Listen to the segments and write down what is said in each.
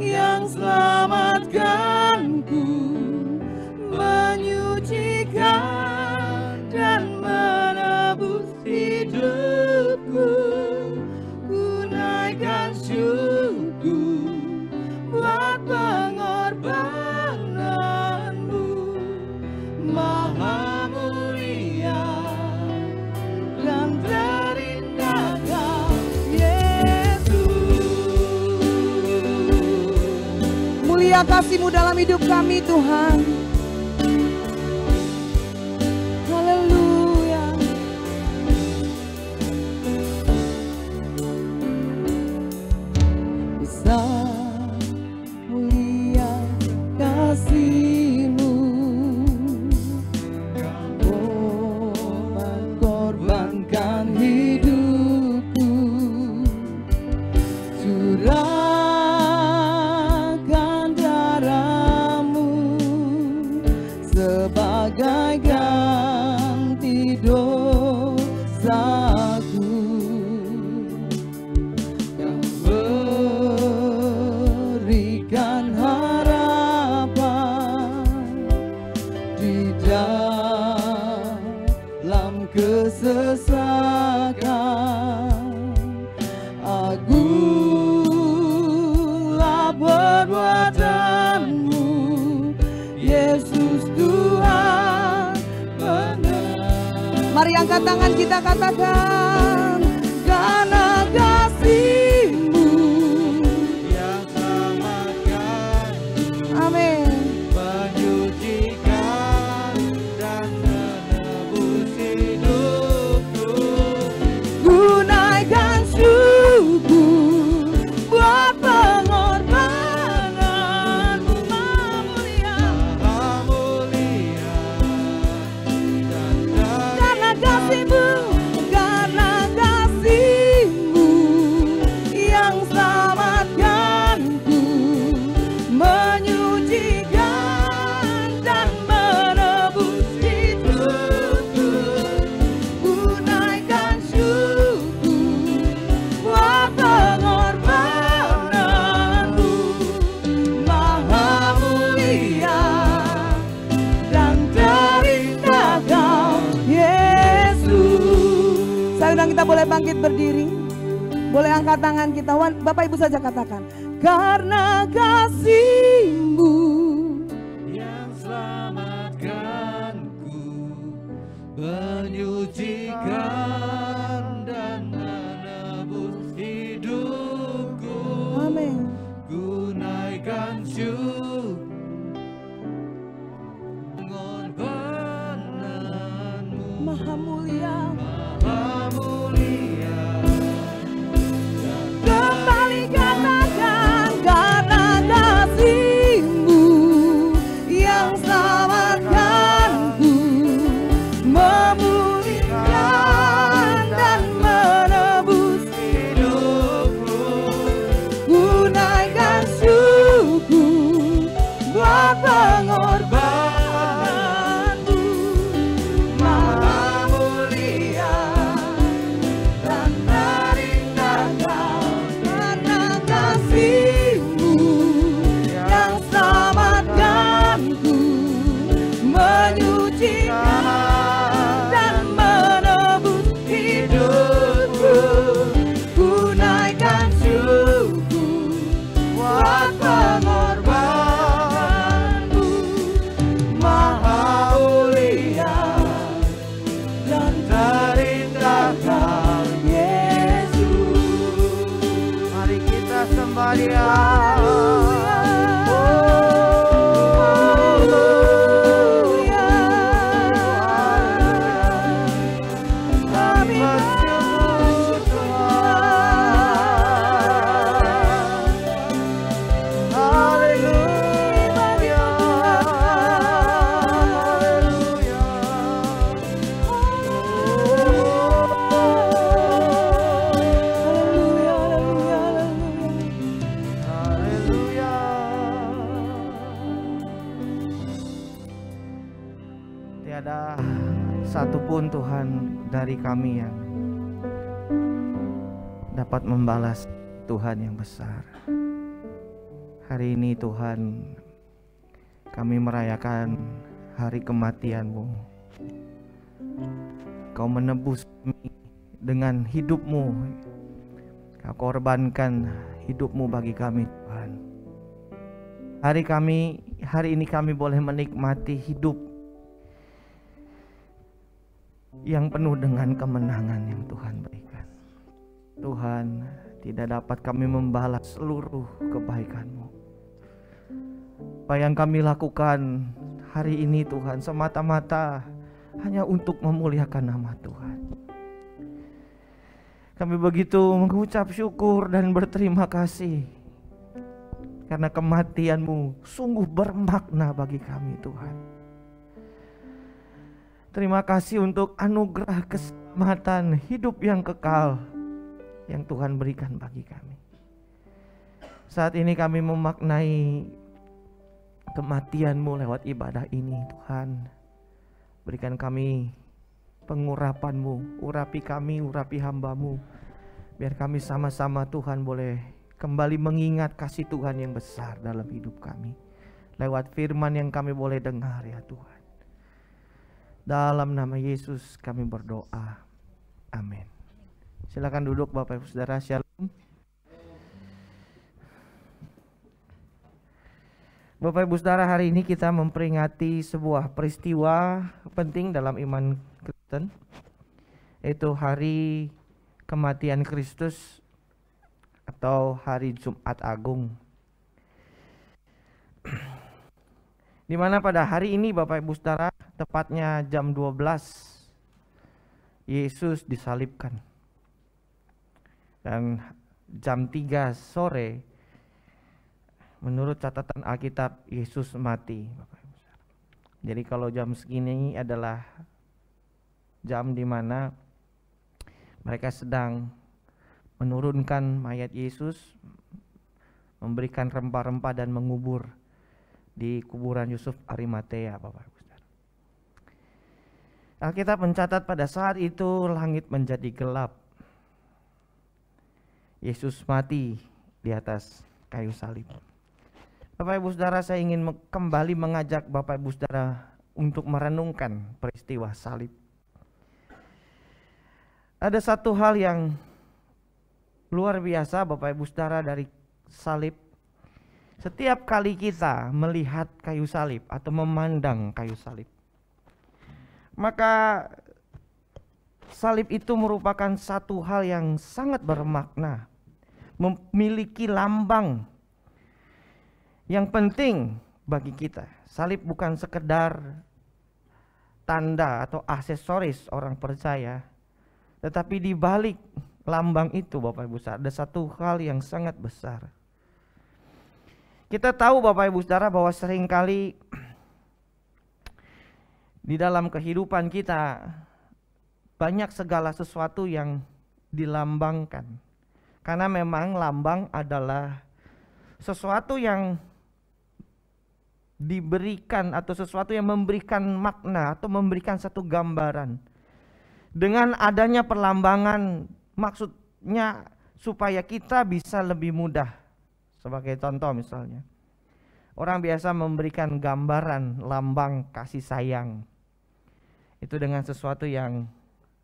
yang selamatkanku, menyucikan dan menebus hidupku. Ku naikkan syukur buat pengorbananmu, Maha mulia dan terindah Kau Yesus. Mulia kasih-Mu dalam hidup kami Tuhan. Haleluya. Besar mulia kasih-Mu, Kau mengorbankan hidupku, curahkan darah-Mu sebagai ganti dosaku. Kau berikan harapan di dalam kesesakan. Agunglah perbuatan-Mu, Yesus Tuhan benar. Mari angkat tangan kita katakan, karena kasih-Mu yang selamatkan, amin, menyucikan dan menebus hidupku. ku naikkan syukur buat pengorbanan-Mu, Maha mulia. Maha mulia dan Karena kasih-Mu, karena kasih-Mu yang selamatkanku, menyucikan dan menebus hidupku. Ku naikkan syukur buat pengorbanan-Mu, Maha mulia dan terindah Kau Yesus. Saya undang kita boleh bangkit berdiri, boleh angkat tangan kita. Bapak Ibu saja katakan, karena kasih-Mu yang selamatkanku, menyucikan dan menebus hidupku. amin. Ku naikkan syukur pengorbananmu, Maha mulia. Maha mulia. Kembali katakan, karena kasih-Mu yang selamatkanku, memulihkan dan menebus Hidupku ku naikkan syukur buat pengorbanan-Mu, Maha mulia dan terindah Kau. Karena kasih-Mu yang selamatkanku, menyucikan dan menebus hidupku. Ku naikkan syukur buat pengorbanan-Mu, Maha mulia dan terindah Kau Yesus. Mari kita sembah Dia. Kami bersyukur Tuhan. Haleluya. Haleluya. Haleluya. Tiada satupun Tuhan dari kami yang dapat membalas Tuhan yang besar. Hari ini Tuhan, kami merayakan hari kematian-Mu. Kau menebus kami dengan hidup-Mu. Kau korbankan hidup-Mu bagi kami Tuhan. Hari ini kami boleh menikmati hidup yang penuh dengan kemenangan yang Tuhan berikan. Tuhan, tidak dapat kami membalas seluruh kebaikan-Mu. Apa yang kami lakukan hari ini Tuhan semata-mata hanya untuk memuliakan nama Tuhan. Kami begitu mengucap syukur dan berterima kasih karena kematian-Mu sungguh bermakna bagi kami Tuhan. Terima kasih untuk anugerah keselamatan hidup yang kekal yang Tuhan berikan bagi kami. Saat ini kami memaknai kematian-Mu lewat ibadah ini Tuhan. Berikan kami pengurapan-Mu, urapi kami, urapi hamba-Mu. Biar kami sama-sama Tuhan boleh kembali mengingat kasih Tuhan yang besar dalam hidup kami. Lewat firman yang kami boleh dengar ya Tuhan. Dalam nama Yesus kami berdoa. Amin. Silakan duduk Bapak Ibu Saudara. Shalom. Bapak Ibu Saudara, hari ini kita memperingati sebuah peristiwa penting dalam iman Kristen, yaitu hari kematian Kristus atau hari Jumat Agung. Di mana pada hari ini Bapak Ibu Saudara, tepatnya jam 12 Yesus disalibkan. Dan jam 3 sore menurut catatan Alkitab Yesus mati, Bapak Ibu Saudara. Jadi kalau jam segini adalah jam di mana mereka sedang menurunkan mayat Yesus, memberikan rempah-rempah dan mengubur di kuburan Yusuf Arimatea, Bapak Ibu Saudara. Alkitab mencatat pada saat itu langit menjadi gelap. Yesus mati di atas kayu salib. Bapak Ibu Saudara, saya ingin kembali mengajak Bapak Ibu Saudara untuk merenungkan peristiwa salib. Ada satu hal yang luar biasa Bapak Ibu Saudara dari salib. Setiap kali kita melihat kayu salib atau memandang kayu salib, maka salib itu merupakan satu hal yang sangat bermakna, memiliki lambang yang penting bagi kita. Salib bukan sekedar tanda atau aksesoris orang percaya, tetapi di balik lambang itu Bapak Ibu Saudara ada satu hal yang sangat besar. Kita tahu Bapak Ibu Saudara bahwa seringkali di dalam kehidupan kita banyak segala sesuatu yang dilambangkan. Karena memang lambang adalah sesuatu yang diberikan atau sesuatu yang memberikan makna atau memberikan satu gambaran. Dengan adanya perlambangan maksudnya supaya kita bisa lebih mudah. Sebagai contoh misalnya, orang biasa memberikan gambaran lambang kasih sayang. Itu dengan sesuatu yang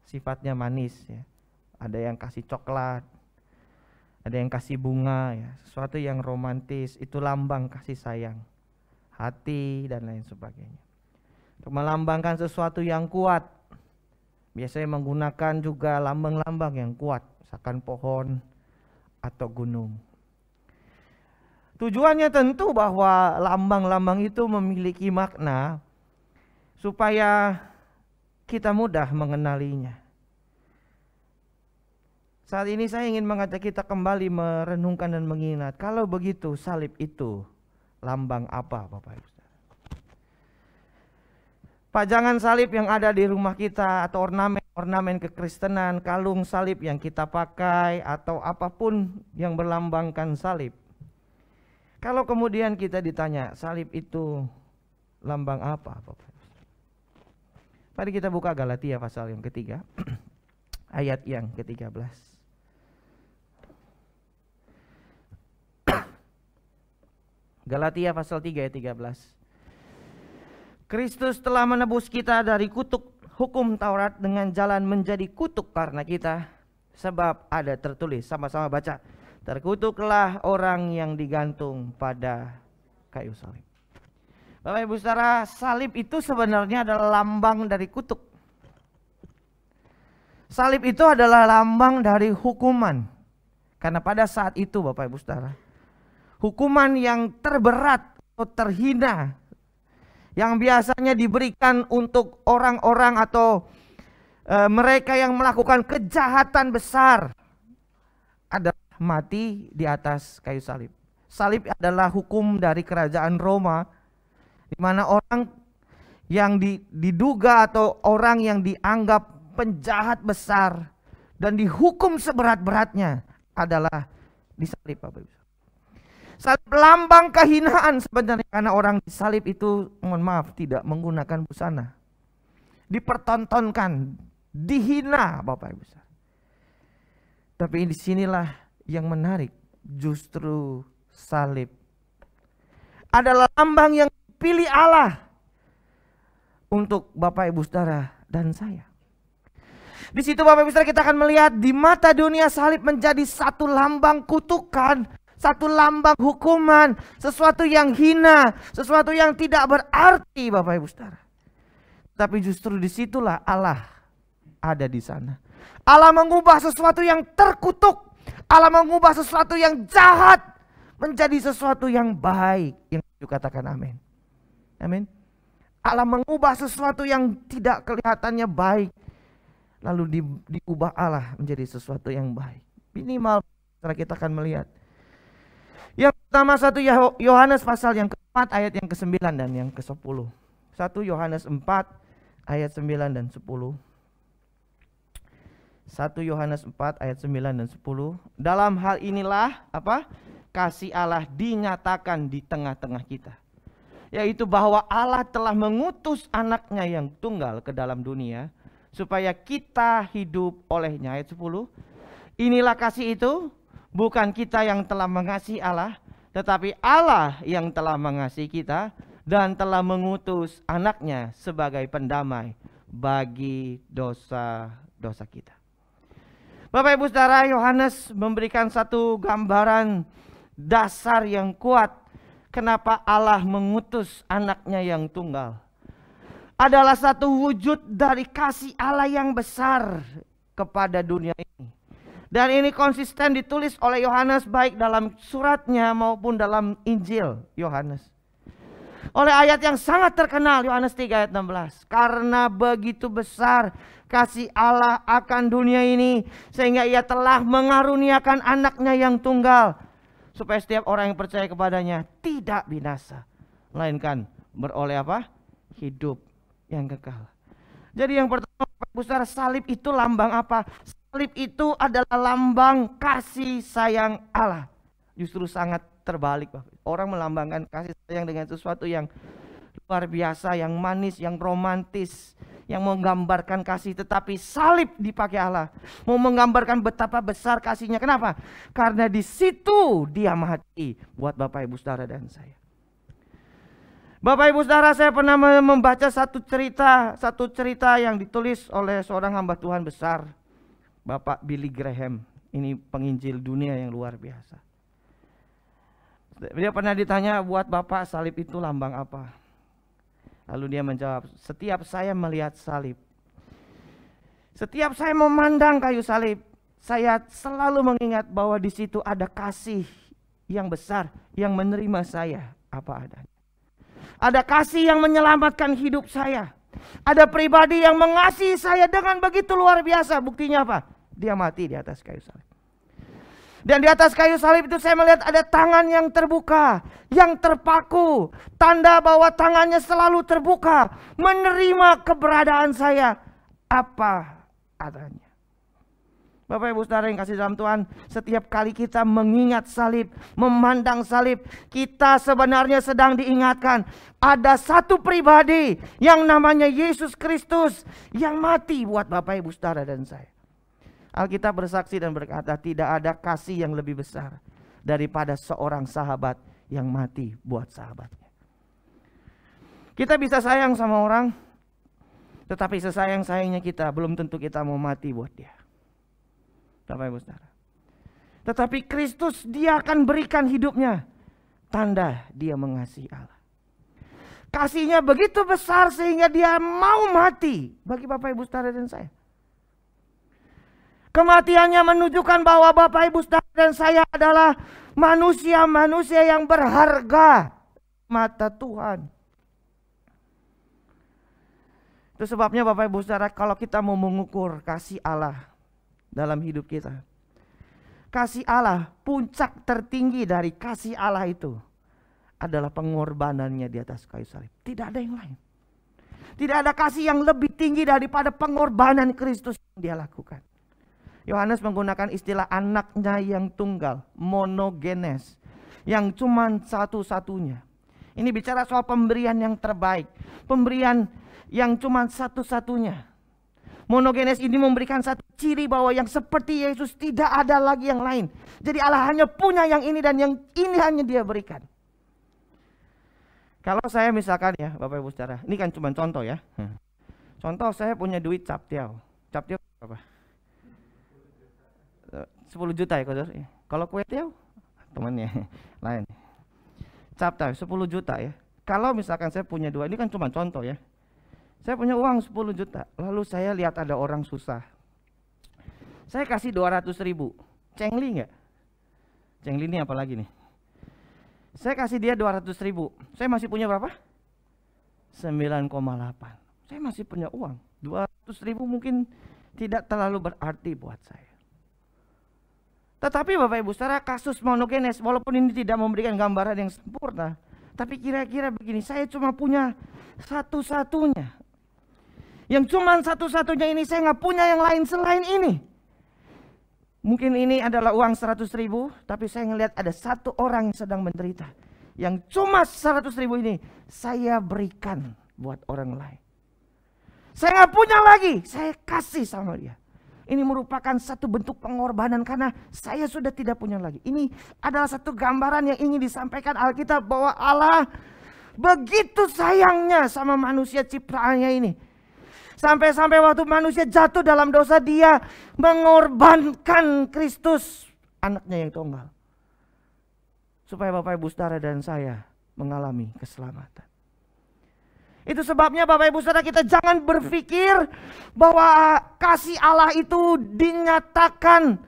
sifatnya manis ya. Ada yang kasih coklat, ada yang kasih bunga ya, sesuatu yang romantis, itu lambang kasih sayang. Hati dan lain sebagainya. Untuk melambangkan sesuatu yang kuat, biasanya menggunakan juga lambang-lambang yang kuat, misalkan pohon atau gunung. Tujuannya tentu bahwa lambang-lambang itu memiliki makna supaya kita mudah mengenalinya. Saat ini saya ingin mengajak kita kembali merenungkan dan mengingat, kalau begitu salib itu lambang apa Bapak Ibu? Pajangan salib yang ada di rumah kita atau ornamen kekristenan, kalung salib yang kita pakai atau apapun yang berlambangkan salib. Kalau kemudian kita ditanya salib itu lambang apa Bapak? Mari kita buka Galatia pasal yang ketiga ayat yang ke-13. Galatia pasal 3 ayat 13. Kristus telah menebus kita dari kutuk hukum Taurat dengan jalan menjadi kutuk karena kita. Sebab ada tertulis, sama-sama baca. Terkutuklah orang yang digantung pada kayu salib. Bapak Ibu Saudara, salib itu sebenarnya adalah lambang dari kutuk. Salib itu adalah lambang dari hukuman. Karena pada saat itu Bapak Ibu Saudara, hukuman yang terberat atau terhina yang biasanya diberikan untuk orang-orang atau mereka yang melakukan kejahatan besar adalah mati di atas kayu salib. Salib adalah hukum dari kerajaan Roma, di mana orang yang diduga atau orang yang dianggap penjahat besar dan dihukum seberat-beratnya adalah disalib, Bapak Ibu. Salib lambang kehinaan sebenarnya, karena orang disalib itu, mohon maaf, tidak menggunakan busana. Dipertontonkan, dihina Bapak Ibu. Tapi disinilah yang menarik, justru salib adalah lambang yang dipilih Allah untuk Bapak Ibu Saudara dan saya. Di situ Bapak Ibu Saudara kita akan melihat di mata dunia salib menjadi satu lambang kutukan, satu lambang hukuman, sesuatu yang hina, sesuatu yang tidak berarti Bapak Ibu Saudara. Tapi justru disitulah Allah ada di sana. Allah mengubah sesuatu yang terkutuk, Allah mengubah sesuatu yang jahat menjadi sesuatu yang baik. Yang dikatakan amin. Amin. Allah mengubah sesuatu yang tidak kelihatannya baik, lalu diubah Allah menjadi sesuatu yang baik. Minimal kita akan melihat. Yang pertama 1 Yohanes pasal yang ke-4 ayat yang ke-9 dan yang ke-10. 1 Yohanes 4 ayat 9 dan 10. 1 Yohanes 4 ayat 9 dan 10. Dalam hal inilah apa? Kasih Allah dinyatakan di tengah-tengah kita, yaitu bahwa Allah telah mengutus anaknya yang tunggal ke dalam dunia supaya kita hidup olehnya. Ayat 10. Inilah kasih itu, bukan kita yang telah mengasihi Allah, tetapi Allah yang telah mengasihi kita dan telah mengutus anaknya sebagai pendamai bagi dosa-dosa kita. Bapak Ibu Saudara, Yohanes memberikan satu gambaran dasar yang kuat kenapa Allah mengutus anaknya yang tunggal. Adalah satu wujud dari kasih Allah yang besar kepada dunia ini. Dan ini konsisten ditulis oleh Yohanes baik dalam suratnya maupun dalam Injil Yohanes. Oleh ayat yang sangat terkenal, Yohanes 3 ayat 16. Karena begitu besar kasih Allah akan dunia ini, sehingga ia telah mengaruniakan anaknya yang tunggal, supaya setiap orang yang percaya kepadanya tidak binasa, melainkan beroleh apa? Hidup yang kekal. Jadi yang pertama, Saudara, salib itu lambang apa? Salib itu adalah lambang kasih sayang Allah. Justru sangat terbalik, Bapak. Orang melambangkan kasih sayang dengan sesuatu yang luar biasa, yang manis, yang romantis, yang menggambarkan kasih. Tetapi salib dipakai Allah mau menggambarkan betapa besar kasihnya. Kenapa? Karena di situ dia mati buat Bapak Ibu Saudara dan saya. Bapak Ibu Saudara, saya pernah membaca satu cerita yang ditulis oleh seorang hamba Tuhan besar, Bapak Billy Graham. Ini penginjil dunia yang luar biasa. Dia pernah ditanya, buat Bapak salib itu lambang apa? Lalu dia menjawab, setiap saya melihat salib, setiap saya memandang kayu salib, saya selalu mengingat bahwa di situ ada kasih yang besar yang menerima saya apa adanya. Ada kasih yang menyelamatkan hidup saya. Ada pribadi yang mengasihi saya dengan begitu luar biasa. Buktinya apa? Dia mati di atas kayu salib. Dan di atas kayu salib itu saya melihat ada tangan yang terbuka, yang terpaku. Tanda bahwa tangannya selalu terbuka, menerima keberadaan saya apa adanya. Bapak Ibu Saudara yang kasih dalam Tuhan, setiap kali kita mengingat salib, memandang salib, kita sebenarnya sedang diingatkan ada satu pribadi yang namanya Yesus Kristus yang mati buat Bapak Ibu Saudara dan saya. Alkitab bersaksi dan berkata, tidak ada kasih yang lebih besar daripada seorang sahabat yang mati buat sahabatnya. Kita bisa sayang sama orang, tetapi sesayang-sayangnya kita belum tentu kita mau mati buat dia. Bapak Ibu Saudara. Tetapi Kristus dia akan berikan hidupnya, tanda dia mengasihi Allah. Kasihnya begitu besar sehingga dia mau mati bagi Bapak Ibu Saudara dan saya. Kematiannya menunjukkan bahwa Bapak Ibu Saudara dan saya adalah manusia-manusia yang berharga mata Tuhan. Itu sebabnya Bapak Ibu Saudara, kalau kita mau mengukur kasih Allah dalam hidup kita, kasih Allah, puncak tertinggi dari kasih Allah itu adalah pengorbanannya di atas kayu salib. Tidak ada yang lain. Tidak ada kasih yang lebih tinggi daripada pengorbanan Kristus yang dia lakukan. Yohanes menggunakan istilah anaknya yang tunggal, monogenes, yang cuma satu-satunya. Ini bicara soal pemberian yang terbaik, pemberian yang cuma satu-satunya. Monogenes ini memberikan satu ciri bahwa yang seperti Yesus tidak ada lagi yang lain. Jadi Allah hanya punya yang ini dan yang ini hanya dia berikan. Kalau saya misalkan ya Bapak Ibu Saudara, ini kan cuma contoh ya. Contoh saya punya duit captiau. Captiau berapa? 10 juta ya Saudara. Kalau kue tiaw temannya lain. Captiau 10 juta ya. Kalau misalkan saya punya dua, ini kan cuma contoh ya. Saya punya uang 10 juta, lalu saya lihat ada orang susah. Saya kasih 200 ribu, cengli nggak? Cengli ini apa lagi nih? Saya kasih dia 200 ribu, saya masih punya berapa? 9,8. Saya masih punya uang, 200 ribu mungkin tidak terlalu berarti buat saya. Tetapi Bapak Ibu Saudara, kasus monogenes, walaupun ini tidak memberikan gambaran yang sempurna, tapi kira-kira begini, saya cuma punya satu-satunya. Yang cuma satu-satunya ini, saya nggak punya yang lain selain ini. Mungkin ini adalah uang 100 ribu, tapi saya ngelihat ada satu orang yang sedang menderita. Yang cuma 100 ribu ini, saya berikan buat orang lain. Saya nggak punya lagi, saya kasih sama dia. Ini merupakan satu bentuk pengorbanan karena saya sudah tidak punya lagi. Ini adalah satu gambaran yang ingin disampaikan Alkitab bahwa Allah begitu sayangnya sama manusia ciptaannya ini. Sampai-sampai waktu manusia jatuh dalam dosa, dia mengorbankan Kristus, anaknya yang tunggal. Supaya Bapak Ibu Saudara dan saya mengalami keselamatan. Itu sebabnya Bapak Ibu Saudara, kita jangan berpikir bahwa kasih Allah itu dinyatakan,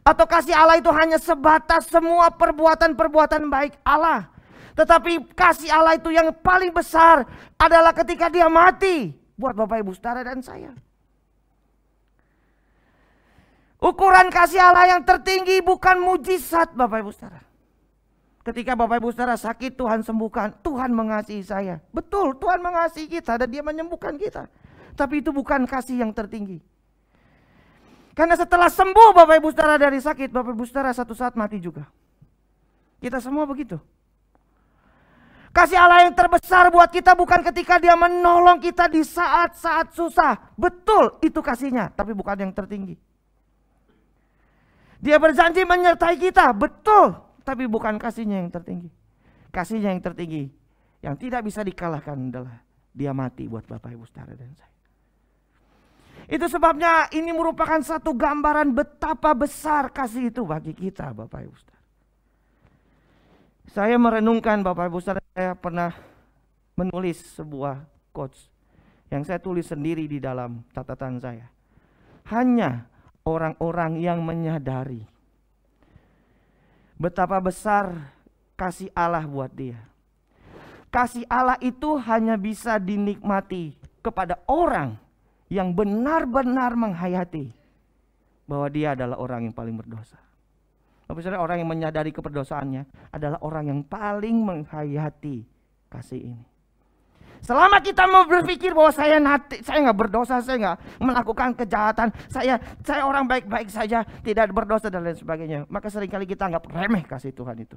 atau kasih Allah itu hanya sebatas semua perbuatan-perbuatan baik Allah. Tetapi kasih Allah itu yang paling besar adalah ketika dia mati buat Bapak Ibu Saudara dan saya. Ukuran kasih Allah yang tertinggi bukan mujizat Bapak Ibu Saudara. Ketika Bapak Ibu Saudara sakit, Tuhan sembuhkan, Tuhan mengasihi saya. Betul, Tuhan mengasihi kita dan dia menyembuhkan kita. Tapi itu bukan kasih yang tertinggi. Karena setelah sembuh Bapak Ibu Saudara dari sakit, Bapak Ibu Saudara satu saat mati juga. Kita semua begitu. Kasih Allah yang terbesar buat kita bukan ketika dia menolong kita di saat-saat susah. Betul, itu kasihnya, tapi bukan yang tertinggi. Dia berjanji menyertai kita, betul, tapi bukan kasihnya yang tertinggi. Kasihnya yang tertinggi, yang tidak bisa dikalahkan adalah dia mati buat Bapak Ibu Saudara dan saya. Itu sebabnya ini merupakan satu gambaran betapa besar kasih itu bagi kita Bapak Ibu Saudara. Saya merenungkan Bapak Ibu Saudara, saya pernah menulis sebuah quotes yang saya tulis sendiri di dalam catatan saya. Hanya orang-orang yang menyadari betapa besar kasih Allah buat dia. Kasih Allah itu hanya bisa dinikmati kepada orang yang benar-benar menghayati bahwa dia adalah orang yang paling berdosa. Tapi orang yang menyadari keberdosaannya adalah orang yang paling menghayati kasih ini. Selama kita mau berpikir bahwa saya nggak berdosa, saya nggak melakukan kejahatan, saya orang baik-baik saja, tidak berdosa dan lain sebagainya, maka seringkali kita anggap remeh kasih Tuhan itu.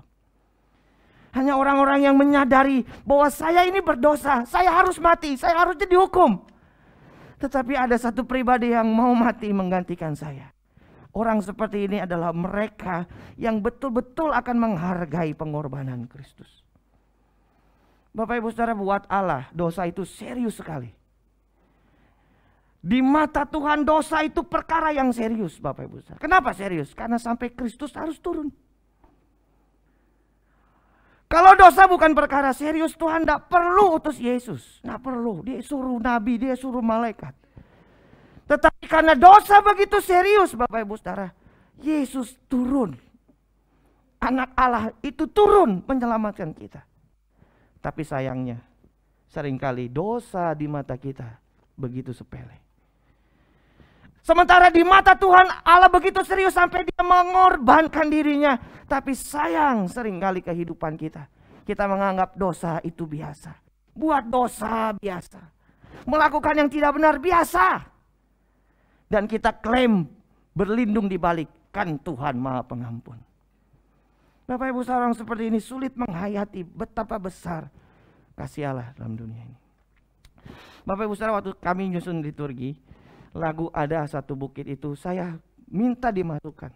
Hanya orang-orang yang menyadari bahwa saya ini berdosa, saya harus mati, saya harus dihukum. Tetapi ada satu pribadi yang mau mati menggantikan saya. Orang seperti ini adalah mereka yang betul-betul akan menghargai pengorbanan Kristus. Bapak Ibu Saudara, buat Allah dosa itu serius sekali. Di mata Tuhan dosa itu perkara yang serius, Bapak Ibu Saudara. Kenapa serius? Karena sampai Kristus harus turun. Kalau dosa bukan perkara serius, Tuhan tidak perlu utus Yesus. Tidak perlu, dia suruh nabi, dia suruh malaikat. Tetapi karena dosa begitu serius, Bapak Ibu Saudara, Yesus turun. Anak Allah itu turun menyelamatkan kita. Tapi sayangnya, seringkali dosa di mata kita begitu sepele. Sementara di mata Tuhan Allah begitu serius sampai dia mengorbankan dirinya. Tapi sayang seringkali kehidupan kita. Kita menganggap dosa itu biasa. Buat dosa biasa. Melakukan yang tidak benar biasa. Dan kita klaim berlindung di balik kan Tuhan Maha Pengampun. Bapak Ibu Saudara, orang seperti ini sulit menghayati betapa besar kasih Allah dalam dunia ini. Bapak Ibu Saudara, waktu kami nyusun liturgi, lagu Ada Satu Bukit itu saya minta dimasukkan.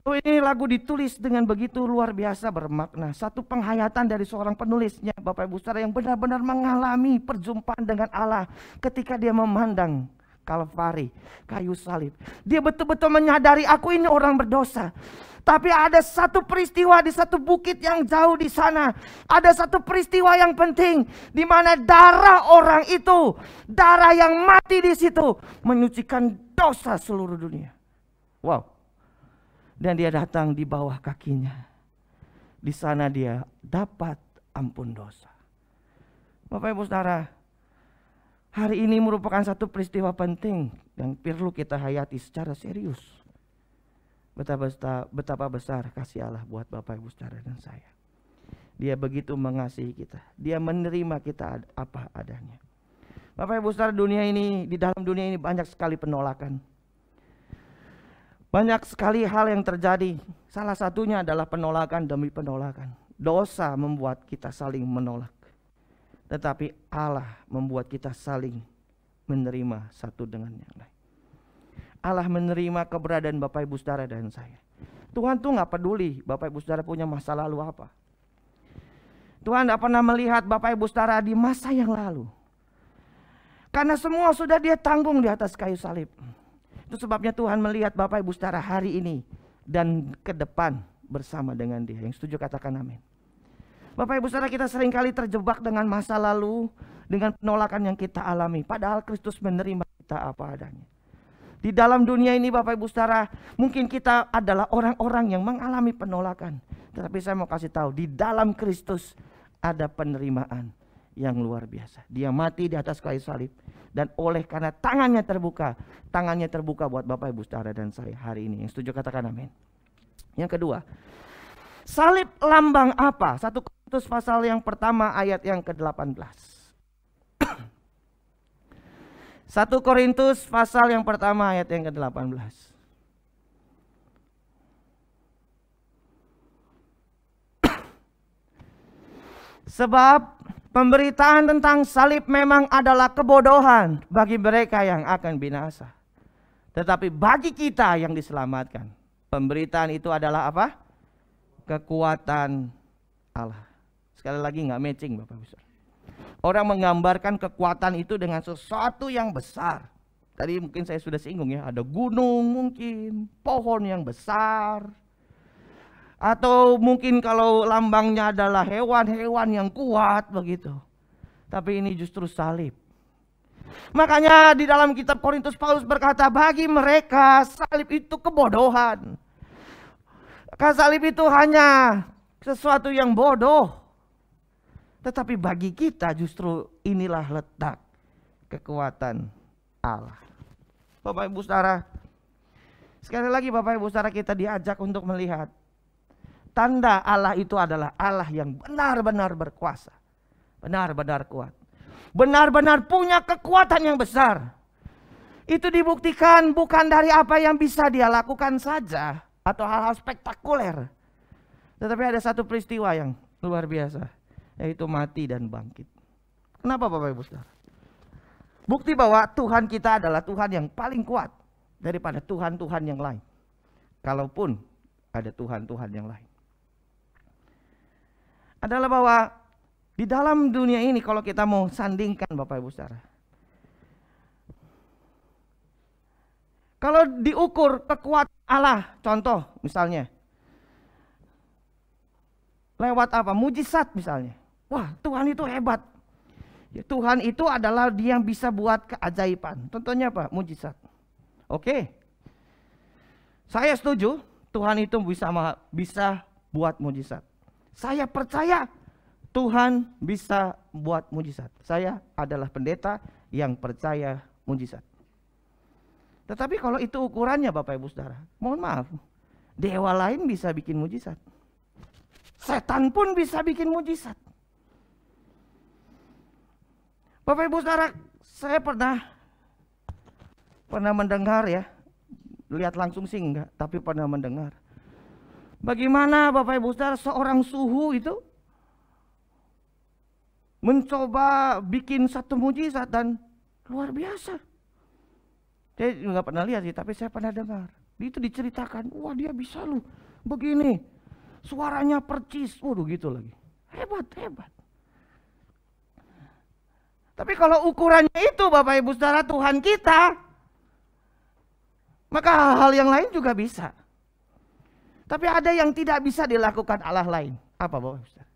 Ini lagu ditulis dengan begitu luar biasa bermakna. Satu penghayatan dari seorang penulisnya, Bapak Ibu Saudara, yang benar-benar mengalami perjumpaan dengan Allah ketika dia memandang Kalvari, kayu salib. Dia betul-betul menyadari, aku ini orang berdosa. Tapi ada satu peristiwa di satu bukit yang jauh di sana. Ada satu peristiwa yang penting, di mana darah orang itu, darah yang mati di situ, menyucikan dosa seluruh dunia. Wow. Dan dia datang di bawah kakinya. Di sana dia dapat ampun dosa. Bapak Ibu Saudara, hari ini merupakan satu peristiwa penting yang perlu kita hayati secara serius. Betapa besar kasih Allah buat Bapak Ibu Saudara dan saya. Dia begitu mengasihi kita. Dia menerima kita apa adanya. Bapak Ibu Saudara, di dalam dunia ini banyak sekali penolakan. Banyak sekali hal yang terjadi. Salah satunya adalah penolakan demi penolakan. Dosa membuat kita saling menolak. Tetapi Allah membuat kita saling menerima satu dengan yang lain. Allah menerima keberadaan Bapak Ibu Saudara dan saya. Tuhan tuh gak peduli Bapak Ibu Saudara punya masa lalu apa. Tuhan gak pernah melihat Bapak Ibu Saudara di masa yang lalu. Karena semua sudah dia tanggung di atas kayu salib. Itu sebabnya Tuhan melihat Bapak Ibu Saudara hari ini dan ke depan bersama dengan dia. Yang setuju katakan amin. Bapak Ibu Saudara, kita seringkali terjebak dengan masa lalu, dengan penolakan yang kita alami. Padahal Kristus menerima kita apa adanya. Di dalam dunia ini Bapak Ibu Saudara, mungkin kita adalah orang-orang yang mengalami penolakan. Tetapi saya mau kasih tahu, di dalam Kristus ada penerimaan yang luar biasa. Dia mati di atas kayu salib. Dan oleh karena tangannya terbuka buat Bapak Ibu Saudara dan saya hari ini. Yang setuju katakan amin. Yang kedua, salib lambang apa? 1 Korintus pasal yang pertama ayat yang ke-18. 1 Korintus pasal yang pertama ayat yang ke-18. Sebab pemberitaan tentang salib memang adalah kebodohan bagi mereka yang akan binasa. Tetapi bagi kita yang diselamatkan, pemberitaan itu adalah apa? Kekuatan Allah. Sekali lagi nggak matching Bapak Ibu. Orang menggambarkan kekuatan itu dengan sesuatu yang besar. Tadi mungkin saya sudah singgung ya, ada gunung mungkin, pohon yang besar. Atau mungkin kalau lambangnya adalah hewan-hewan yang kuat begitu. Tapi ini justru salib. Makanya di dalam kitab Korintus Paulus berkata, bagi mereka salib itu kebodohan. Salib itu hanya sesuatu yang bodoh. Tetapi bagi kita justru inilah letak kekuatan Allah. Bapak Ibu Saudara, sekali lagi Bapak Ibu Saudara, kita diajak untuk melihat tanda Allah itu adalah Allah yang benar-benar berkuasa, benar-benar kuat, benar-benar punya kekuatan yang besar. Itu dibuktikan bukan dari apa yang bisa dia lakukan saja atau hal-hal spektakuler, tetapi ada satu peristiwa yang luar biasa, yaitu mati dan bangkit. Kenapa Bapak Ibu Saudara? Bukti bahwa Tuhan kita adalah Tuhan yang paling kuat. daripada Tuhan-Tuhan yang lain. Kalaupun ada Tuhan-Tuhan yang lain. Adalah bahwa di dalam dunia ini kalau kita mau sandingkan Bapak Ibu Saudara, kalau diukur kekuatan Allah, contoh misalnya, lewat apa? Mujizat misalnya. Wah, Tuhan itu hebat. Ya, Tuhan itu adalah Dia yang bisa buat keajaiban. Contohnya apa? Mujizat. Oke. Saya setuju, Tuhan itu bisa buat mujizat. Saya percaya Tuhan bisa buat mujizat. Saya adalah pendeta yang percaya mujizat. Tetapi kalau itu ukurannya Bapak Ibu Saudara, mohon maaf, dewa lain bisa bikin mujizat. Setan pun bisa bikin mujizat. Bapak Ibu Saudara, saya pernah mendengar ya, lihat langsung sih enggak, tapi pernah mendengar. Bagaimana Bapak Ibu Saudara seorang suhu itu mencoba bikin satu mujizat dan luar biasa. Saya nggak pernah lihat sih, tapi saya pernah dengar. Itu diceritakan, wah dia bisa loh begini, suaranya percis, waduh gitu lagi. Hebat, hebat. Tapi kalau ukurannya itu Bapak Ibu Saudara Tuhan kita, maka hal-hal yang lain juga bisa. Tapi ada yang tidak bisa dilakukan Allah lain. Apa Bapak Ibu Saudara?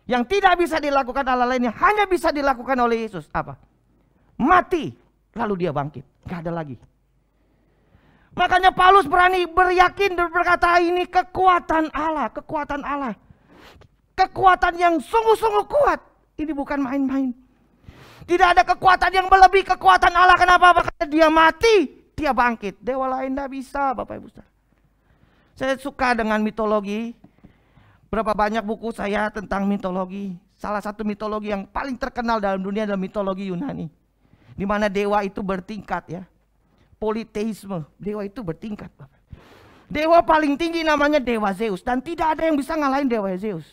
Yang tidak bisa dilakukan Allah lainnya hanya bisa dilakukan oleh Yesus. Apa? Mati, lalu dia bangkit. Gak ada lagi. Makanya Paulus berani beryakin dan berkata ini kekuatan Allah. Kekuatan Allah. Kekuatan yang sungguh-sungguh kuat. Ini bukan main-main. Tidak ada kekuatan yang melebihi kekuatan Allah. Kenapa? Karena dia mati, dia bangkit. Dewa lain tidak bisa Bapak Ibu Saudara. Saya suka dengan mitologi. Berapa banyak buku saya tentang mitologi. Salah satu mitologi yang paling terkenal dalam dunia adalah mitologi Yunani. Di mana dewa itu bertingkat ya. Politeisme, dewa itu bertingkat. Dewa paling tinggi namanya Dewa Zeus. Dan tidak ada yang bisa ngalahin Dewa Zeus.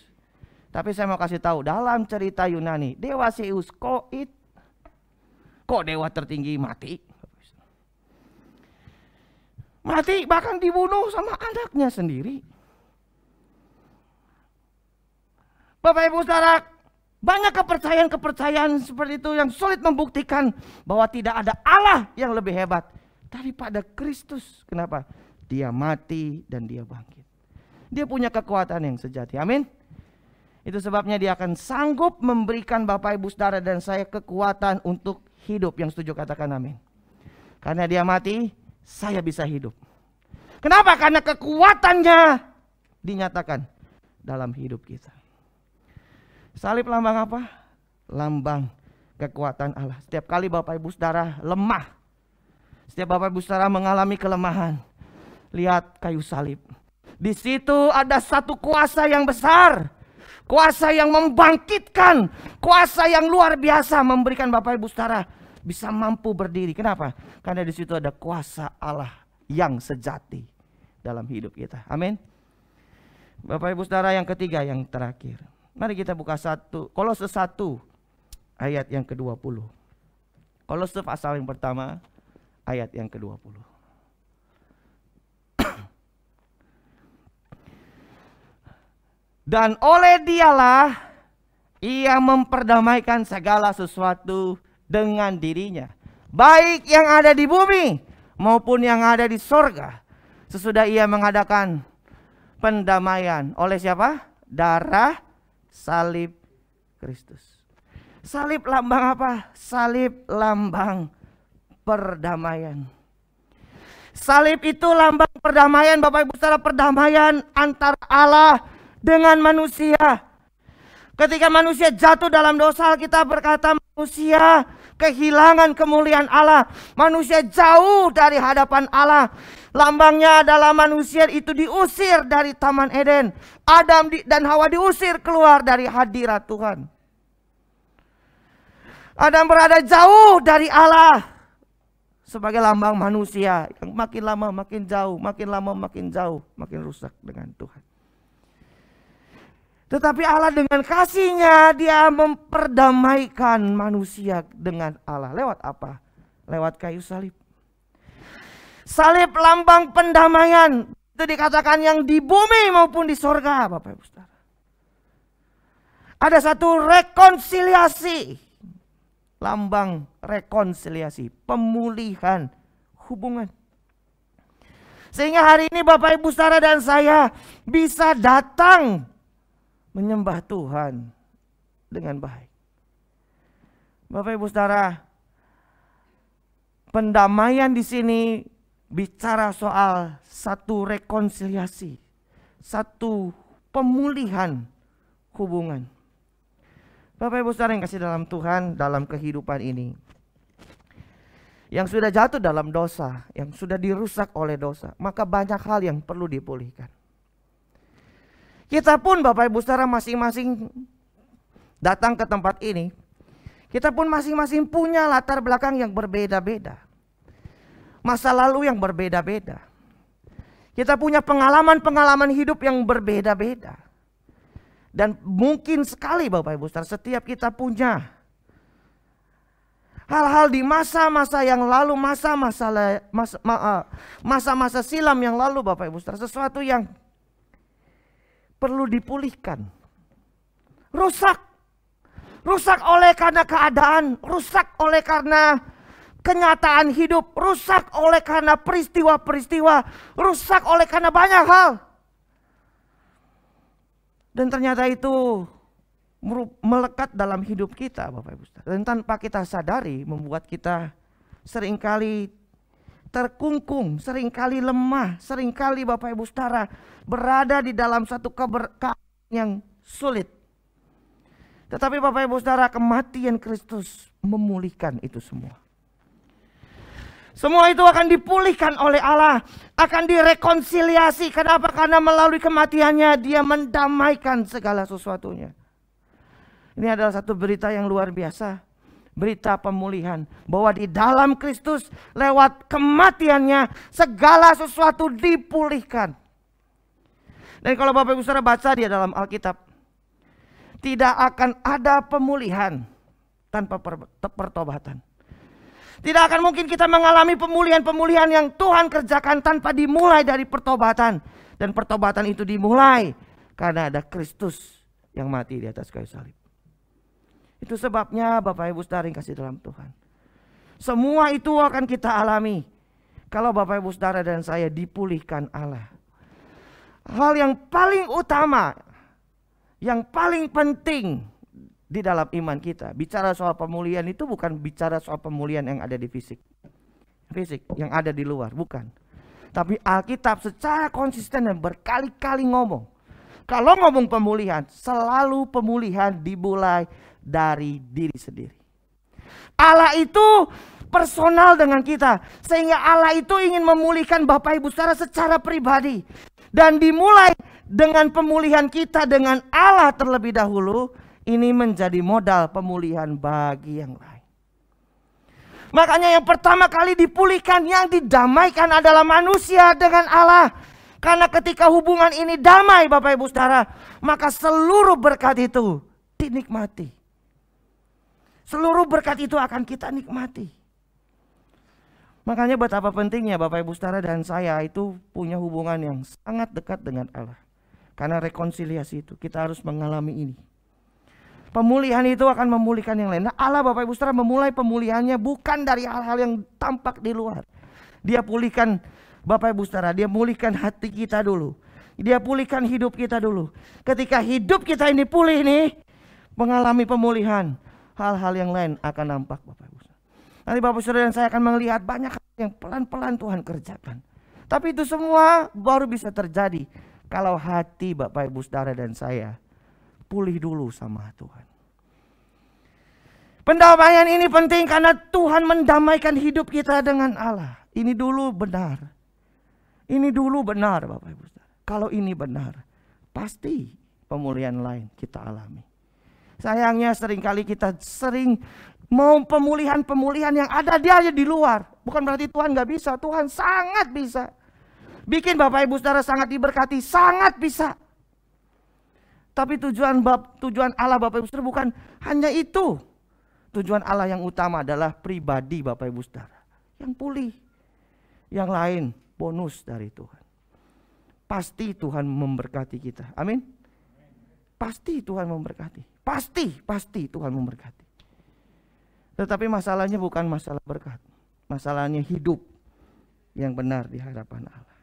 Tapi saya mau kasih tahu, dalam cerita Yunani, Dewa Zeus kok dewa tertinggi mati? Mati, bahkan dibunuh sama anaknya sendiri. Bapak Ibu Saudara, banyak kepercayaan seperti itu yang sulit membuktikan bahwa tidak ada Allah yang lebih hebat daripada Kristus. Kenapa? Dia mati dan dia bangkit. Dia punya kekuatan yang sejati. Amin. Itu sebabnya dia akan sanggup memberikan Bapak Ibu Saudara dan saya kekuatan untuk hidup. Yang setuju katakan amin. Karena dia mati, saya bisa hidup. Kenapa? Karena kekuatannya dinyatakan dalam hidup kita. Salib lambang apa? Lambang kekuatan Allah. Setiap kali Bapak Ibu Saudara lemah, setiap Bapak Ibu Saudara mengalami kelemahan, lihat kayu salib. Di situ ada satu kuasa yang besar, kuasa yang membangkitkan, kuasa yang luar biasa memberikan Bapak Ibu Saudara bisa mampu berdiri. Kenapa? Karena di situ ada kuasa Allah yang sejati dalam hidup kita. Amin. Bapak Ibu Saudara, yang ketiga, yang terakhir. Mari kita buka Kolose 1 ayat yang ke-20. Kolose pasal yang pertama ayat yang ke-20. Dan oleh dialah ia memperdamaikan segala sesuatu dengan dirinya, baik yang ada di bumi maupun yang ada di sorga, sesudah ia mengadakan pendamaian oleh siapa? Darah salib Kristus. Salib lambang apa? Salib lambang perdamaian. Salib itu lambang perdamaian Bapak Ibu Saudara, perdamaian antara Allah dengan manusia. Ketika manusia jatuh dalam dosa, kita berkata manusia kehilangan kemuliaan Allah. Manusia jauh dari hadapan Allah. Lambangnya adalah manusia itu diusir dari Taman Eden. Adam dan Hawa diusir keluar dari hadirat Tuhan. Adam berada jauh dari Allah sebagai lambang manusia yang makin lama makin jauh, makin lama makin jauh, makin rusak dengan Tuhan. Tetapi Allah dengan kasih-Nya dia memperdamaikan manusia dengan Allah. Lewat apa? Lewat kayu salib. Salib lambang pendamaian. Itu dikatakan yang di bumi maupun di sorga, Bapak Ibu Saudara. Ada satu rekonsiliasi. Lambang rekonsiliasi, pemulihan hubungan. Sehingga hari ini Bapak Ibu Saudara dan saya bisa datang menyembah Tuhan dengan baik. Bapak Ibu Saudara, pendamaian di sini bicara soal satu rekonsiliasi, satu pemulihan hubungan. Bapak Ibu Saudara yang kasih dalam Tuhan, dalam kehidupan ini, yang sudah jatuh dalam dosa, yang sudah dirusak oleh dosa, maka banyak hal yang perlu dipulihkan. Kita pun Bapak Ibu Saudara masing-masing datang ke tempat ini, kita pun masing-masing punya latar belakang yang berbeda-beda. Masa lalu yang berbeda-beda. Kita punya pengalaman-pengalaman hidup yang berbeda-beda. Dan mungkin sekali Bapak Ibu Saudara, setiap kita punya hal-hal di masa-masa yang lalu, masa-masa silam yang lalu Bapak Ibu Saudara, sesuatu yang perlu dipulihkan. Rusak oleh karena keadaan, rusak oleh karena kenyataan hidup, rusak oleh karena peristiwa-peristiwa, rusak oleh karena banyak hal. Dan ternyata itu melekat dalam hidup kita Bapak Ibu Saudara. Dan tanpa kita sadari membuat kita seringkali terkungkung, seringkali lemah, seringkali Bapak Ibu Saudara berada di dalam satu keberkahan yang sulit. Tetapi Bapak Ibu Saudara, kematian Kristus memulihkan itu semua. Semua itu akan dipulihkan oleh Allah, akan direkonsiliasi. Kenapa? Karena melalui kematiannya Dia mendamaikan segala sesuatunya. Ini adalah satu berita yang luar biasa. Berita pemulihan. Bahwa di dalam Kristus lewat kematiannya segala sesuatu dipulihkan. Dan kalau Bapak Ibu Saudara baca di dalam Alkitab, tidak akan ada pemulihan tanpa pertobatan. Tidak akan mungkin kita mengalami pemulihan-pemulihan yang Tuhan kerjakan tanpa dimulai dari pertobatan. Dan pertobatan itu dimulai karena ada Kristus yang mati di atas kayu salib. Itu sebabnya Bapak Ibu Saudara yang kasih dalam Tuhan, semua itu akan kita alami kalau Bapak Ibu Saudara dan saya dipulihkan Allah. Hal yang paling utama, yang paling penting di dalam iman kita, bicara soal pemulihan itu bukan bicara soal pemulihan yang ada di fisik yang ada di luar, bukan. Tapi Alkitab secara konsisten dan berkali-kali ngomong, kalau ngomong pemulihan, selalu pemulihan dimulai dari diri sendiri. Allah itu personal dengan kita, sehingga Allah itu ingin memulihkan Bapak Ibu Saudara secara pribadi. Dan dimulai dengan pemulihan kita dengan Allah terlebih dahulu. Ini menjadi modal pemulihan bagi yang lain. Makanya yang pertama kali dipulihkan, yang didamaikan adalah manusia dengan Allah. Karena ketika hubungan ini damai Bapak Ibu Saudara, maka seluruh berkat itu dinikmati. Seluruh berkat itu akan kita nikmati. Makanya betapa pentingnya Bapak Ibu Saudara dan saya itu punya hubungan yang sangat dekat dengan Allah. Karena rekonsiliasi itu kita harus mengalami ini. Pemulihan itu akan memulihkan yang lain. Nah, Allah Bapak Ibu Saudara memulai pemulihannya bukan dari hal-hal yang tampak di luar. Dia pulihkan Bapak Ibu Saudara, Dia pulihkan hati kita dulu. Dia pulihkan hidup kita dulu. Ketika hidup kita ini pulih nih, mengalami pemulihan, hal-hal yang lain akan nampak Bapak Ibu Saudara. Nanti Bapak Saudara dan saya akan melihat banyak hal yang pelan-pelan Tuhan kerjakan. Tapi itu semua baru bisa terjadi kalau hati Bapak Ibu Saudara dan saya pulih dulu sama Tuhan. Pendamaian ini penting karena Tuhan mendamaikan hidup kita dengan Allah. Ini dulu benar. Ini dulu benar Bapak Ibu Saudara. Kalau ini benar, pasti pemulihan lain kita alami. Sayangnya seringkali kita mau pemulihan-pemulihan yang ada dia aja di luar. Bukan berarti Tuhan gak bisa, Tuhan sangat bisa. Bikin Bapak Ibu Saudara sangat diberkati, sangat bisa. Tapi tujuan Allah Bapak Ibu Saudara bukan hanya itu. Tujuan Allah yang utama adalah pribadi Bapak Ibu Saudara yang pulih. Yang lain bonus dari Tuhan. Pasti Tuhan memberkati kita. Amin. Pasti Tuhan memberkati. Pasti Tuhan memberkati. Tetapi masalahnya bukan masalah berkat. Masalahnya hidup yang benar di hadapan Allah.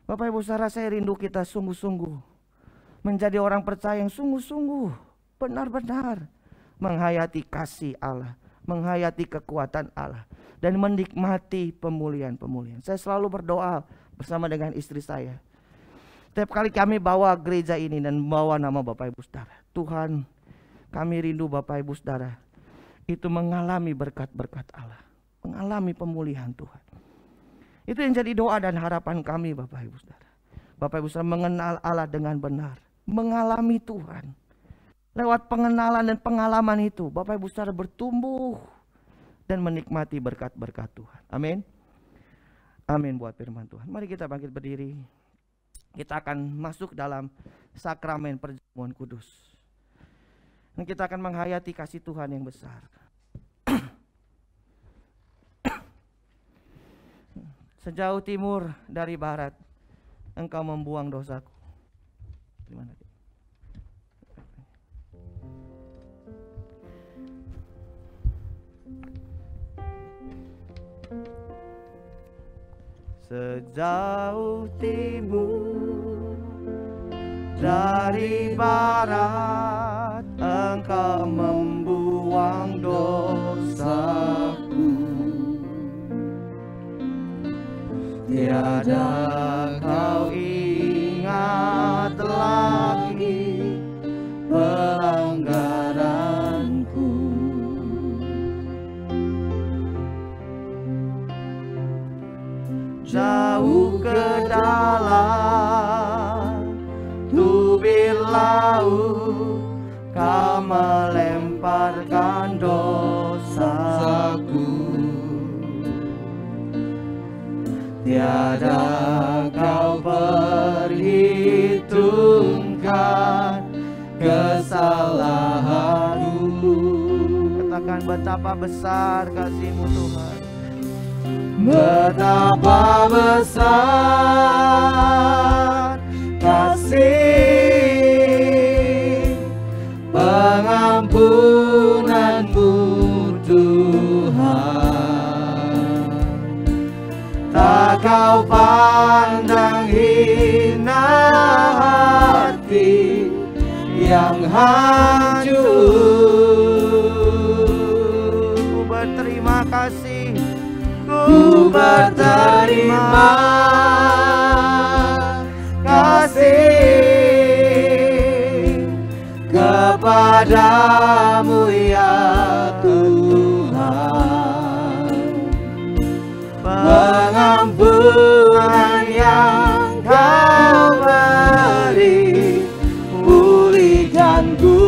Bapak Ibu Saudara, saya rindu kita sungguh-sungguh menjadi orang percaya yang sungguh-sungguh benar-benar menghayati kasih Allah, menghayati kekuatan Allah, dan menikmati pemulihan-pemulihan. Saya selalu berdoa bersama dengan istri saya. Setiap kali kami bawa gereja ini dan membawa nama Bapak Ibu Saudara, Tuhan, kami rindu Bapak Ibu Saudara itu mengalami berkat-berkat Allah, mengalami pemulihan Tuhan. Itu yang jadi doa dan harapan kami Bapak Ibu Saudara. Bapak Ibu Saudara mengenal Allah dengan benar, mengalami Tuhan. Lewat pengenalan dan pengalaman itu, Bapak Ibu Saudara bertumbuh dan menikmati berkat-berkat Tuhan. Amin. Amin buat firman Tuhan. Mari kita bangkit berdiri. Kita akan masuk dalam sakramen perjamuan kudus. Dan kita akan menghayati kasih Tuhan yang besar. Sejauh timur dari barat, Engkau membuang dosaku. Gimana? Sejauh timur dari barat, Engkau membuang dosaku. Tiada kau ingat lagi pelanggaranku. Jauh ke dalam tubir laut, Kau melemparkan dosaku. Tiada Kau perhitungkan kesalahanku. Katakan betapa besar kasih-Mu Tuhan. Betapa besar kasih pengampunan-Mu Tuhan. Tak Kau pandang hina hati yang hancur. Ku berterima kasih, ku berterima kasih kepadamu ya Tuhan. Pengampunan yang Kau beri, pulihkanku.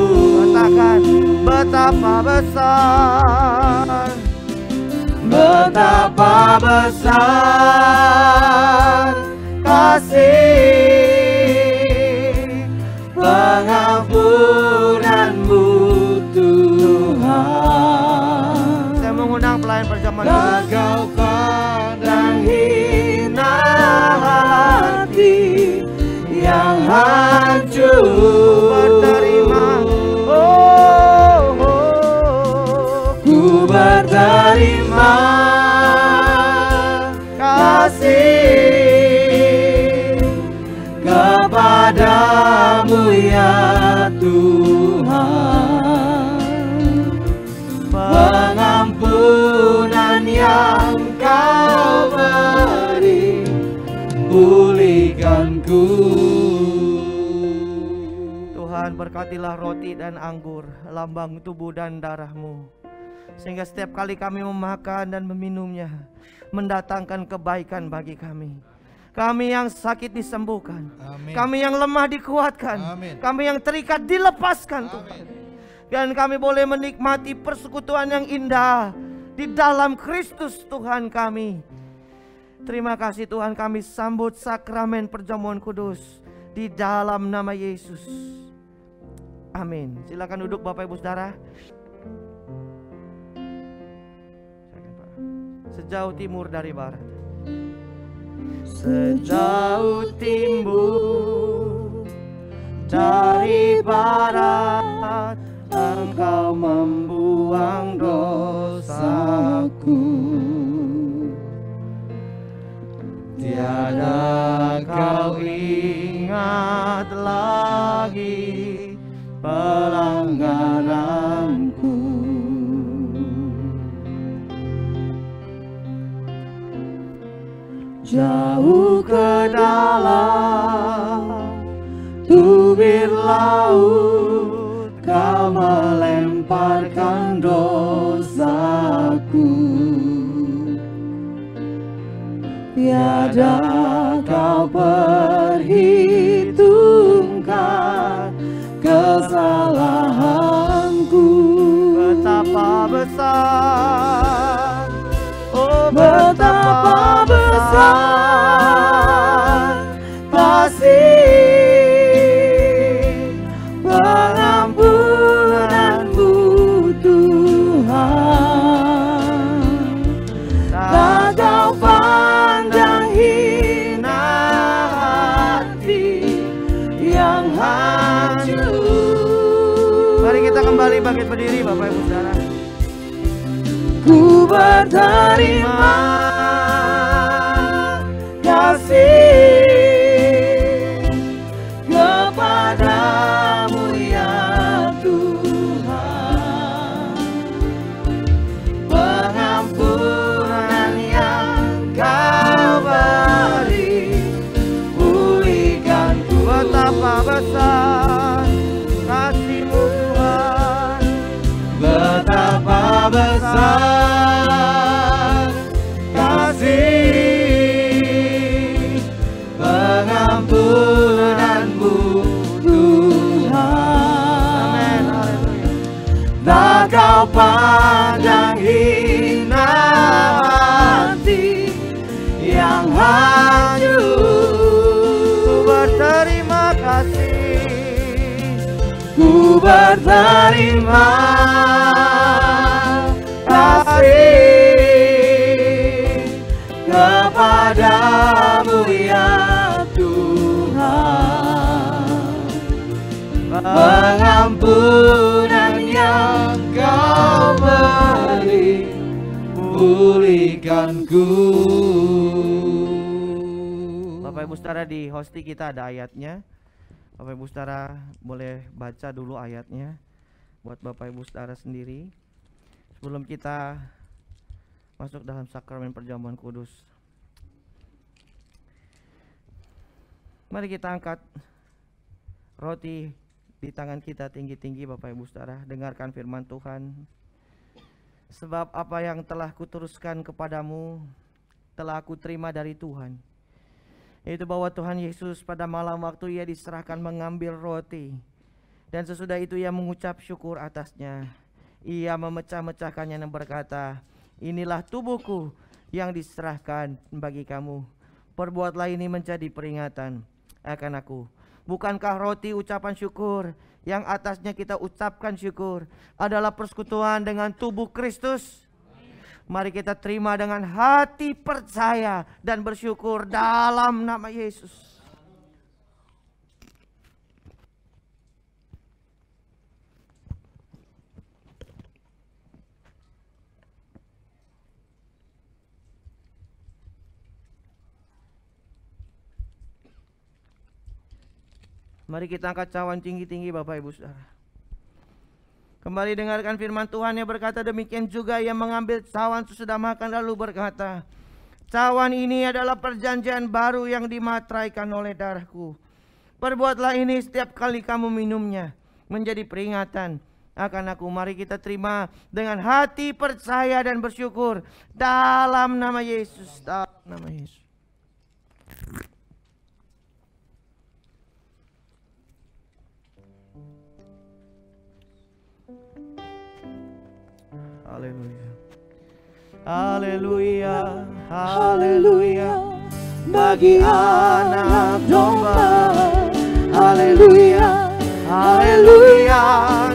Katakan betapa besar, betapa besar kasih pengampunan-Mu Tuhan. Saya mengundang pelayan perjamuan kudus. Kau pandang hina hati yang hancur. Berterima, ku berterima kasih kepadamu ya Tuhan. Pengampunan yang Kau beri, pulihkanku. Tuhan, berkatilah roti dan anggur, lambang tubuh dan darah-Mu, sehingga setiap kali kami memakan dan meminumnya mendatangkan kebaikan bagi kami. Kami yang sakit disembuhkan. Amin. Kami yang lemah dikuatkan. Amin. Kami yang terikat dilepaskan. Amin. Tuhan. Dan kami boleh menikmati persekutuan yang indah di dalam Kristus Tuhan kami. Terima kasih Tuhan, kami sambut sakramen perjamuan kudus di dalam nama Yesus. Amin. Silakan duduk Bapak Ibu Saudara. Sejauh timur dari barat, sejauh timur dari barat, Engkau membuang dosaku. Tiada kau ingat lagi pelanggaranku. Jauh ke dalam tubir laut, Kau melemparkan dosaku. Tiada kau perhitungkan kesalahanku. Betapa besar, oh betapa besar kasih pengampunanmu Tuhan. Tak kau pandang hina hati yang hancur. Mari kita kembali bangkit berdiri Bapak Ibu Saudara. Ku berterima kasih kepadamu ya Tuhan. Pengampunan yang Kau beri, pulihkanku. Betapa besar kasih-Mu Tuhan, betapa besar kasih pengampunan-Mu Tuhan. Amin, haleluya. Tak kau pandang hina hati yang hancur. Ku berterima kasih, ku berterima kasih kepadamu ya Tuhan. Pengampunan yang Kau beri, pulihkanku. Bapak Ibu Saudara, di hosti kita ada ayatnya. Bapak Ibu Saudara boleh baca dulu ayatnya buat Bapak Ibu Saudara sendiri sebelum kita masuk dalam sakramen perjamuan kudus. Mari kita angkat roti di tangan kita tinggi-tinggi Bapak Ibu Saudara, dengarkan firman Tuhan. Sebab apa yang telah kuteruskan kepadamu telah aku terima dari Tuhan, yaitu bahwa Tuhan Yesus pada malam waktu Ia diserahkan mengambil roti, dan sesudah itu Ia mengucap syukur atasnya. Ia memecah-mecahkannya dan berkata, inilah tubuhku yang diserahkan bagi kamu. Perbuatlah ini menjadi peringatan akan aku. Bukankah roti ucapan syukur yang atasnya kita ucapkan syukur adalah persekutuan dengan tubuh Kristus? Mari kita terima dengan hati percaya dan bersyukur dalam nama Yesus. Mari kita angkat cawan tinggi-tinggi Bapak Ibu Saudara. Kembali dengarkan firman Tuhan yang berkata, demikian juga Ia mengambil cawan sesudah makan lalu berkata, cawan ini adalah perjanjian baru yang dimateraikan oleh darahku. Perbuatlah ini setiap kali kamu minumnya menjadi peringatan akan aku. Mari kita terima dengan hati percaya dan bersyukur dalam nama Yesus. Dalam nama Yesus. Haleluya. Haleluya. Haleluya. Bagi anak domba. Haleluya. Haleluya.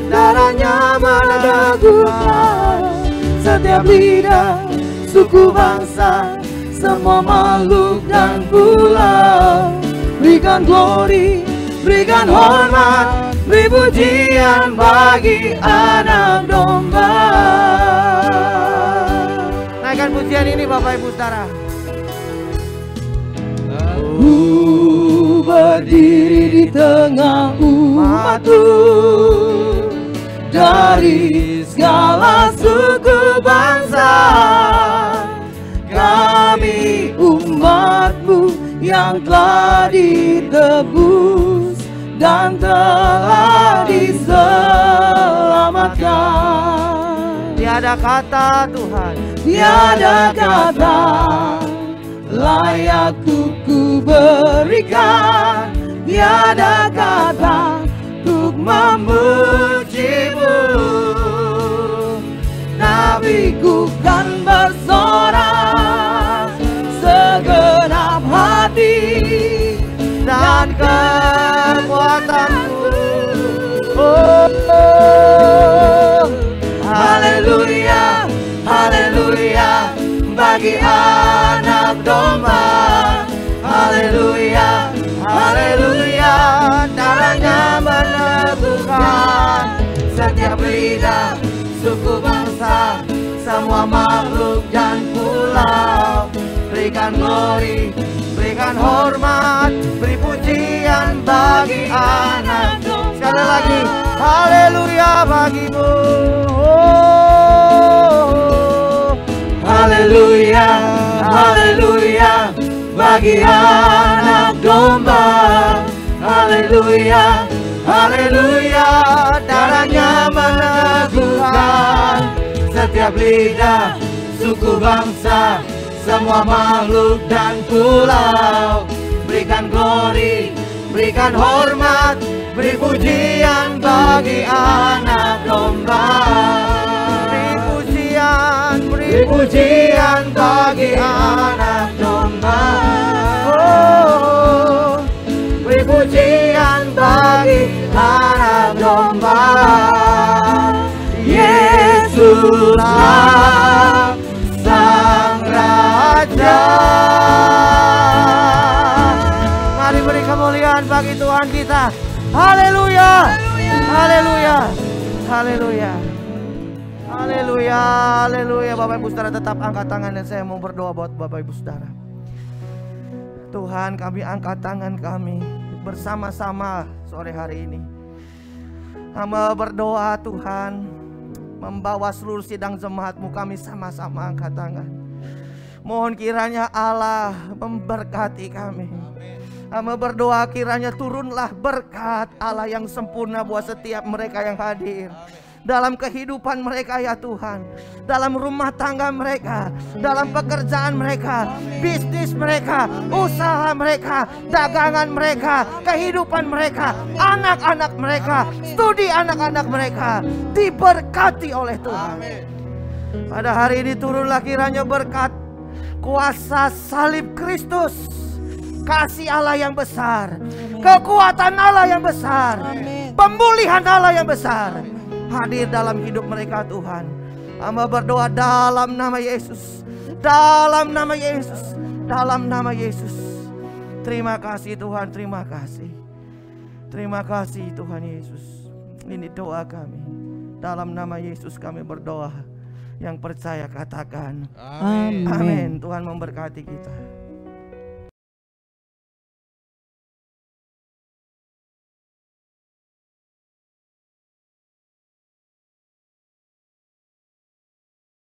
Darahnya meneguhkan setiap lidah, suku bangsa, semua makhluk dan pulau. Berikan glory, berikan hormat, beri pujian bagi anak domba. Naikkan pujian ini Bapak Ibu Saudara. Ku berdiri di tengah umatku, dari segala suku bangsa. Kami umatmu yang telah ditebus dan telah diselamatkan. Tiada kata Tuhan, tiada kata layak ku berikan, tiada kata untuk memujimu. Nabiku kan bersorak segenap hati dan kekuatanku. Oh, haleluya, haleluya bagi anak domba. Haleluya, haleluya, darahnya meneguhkan setiap lidah, suku bangsa, semua makhluk dan pulau. Berikan glory, berikan hormat, beri pujian bagi anak domba. Sekali lagi, haleluya bagimu. Oh, haleluya, haleluya bagi anak domba. Haleluya, haleluya, darahnya meneguhkan setiap lidah, suku bangsa, semua makhluk dan pulau. Berikan glory, berikan hormat, beri pujian bagi anak domba. Beri pujian bagi anak domba. Oh, beri pujian bagi anak domba. Yesuslah Sang Raja. Mari beri kemuliaan bagi Tuhan kita. Haleluya, haleluya, haleluya, haleluya, haleluya. Bapak Ibu Saudara tetap angkat tangan dan saya mau berdoa buat Bapak Ibu Saudara. Tuhan, kami angkat tangan kami bersama-sama sore hari ini. Hamba berdoa Tuhan, membawa seluruh sidang jemaat-Mu, kami sama-sama angkat tangan. Mohon kiranya Allah memberkati kami. Hamba berdoa kiranya turunlah berkat Allah yang sempurna buat setiap mereka yang hadir. Dalam kehidupan mereka ya Tuhan, dalam rumah tangga mereka, dalam pekerjaan mereka, bisnis mereka, usaha mereka, dagangan mereka, kehidupan mereka, anak-anak mereka, studi anak-anak mereka, diberkati oleh Tuhan. Pada hari ini turunlah kiranya berkat kuasa salib Kristus, kasih Allah yang besar, kekuatan Allah yang besar, pemulihan Allah yang besar hadir dalam hidup mereka Tuhan. Hamba berdoa dalam nama Yesus, dalam nama Yesus, dalam nama Yesus. Terima kasih Tuhan, terima kasih. Terima kasih Tuhan Yesus. Ini doa kami. Dalam nama Yesus kami berdoa. Yang percaya katakan amin. Amin. Tuhan memberkati kita.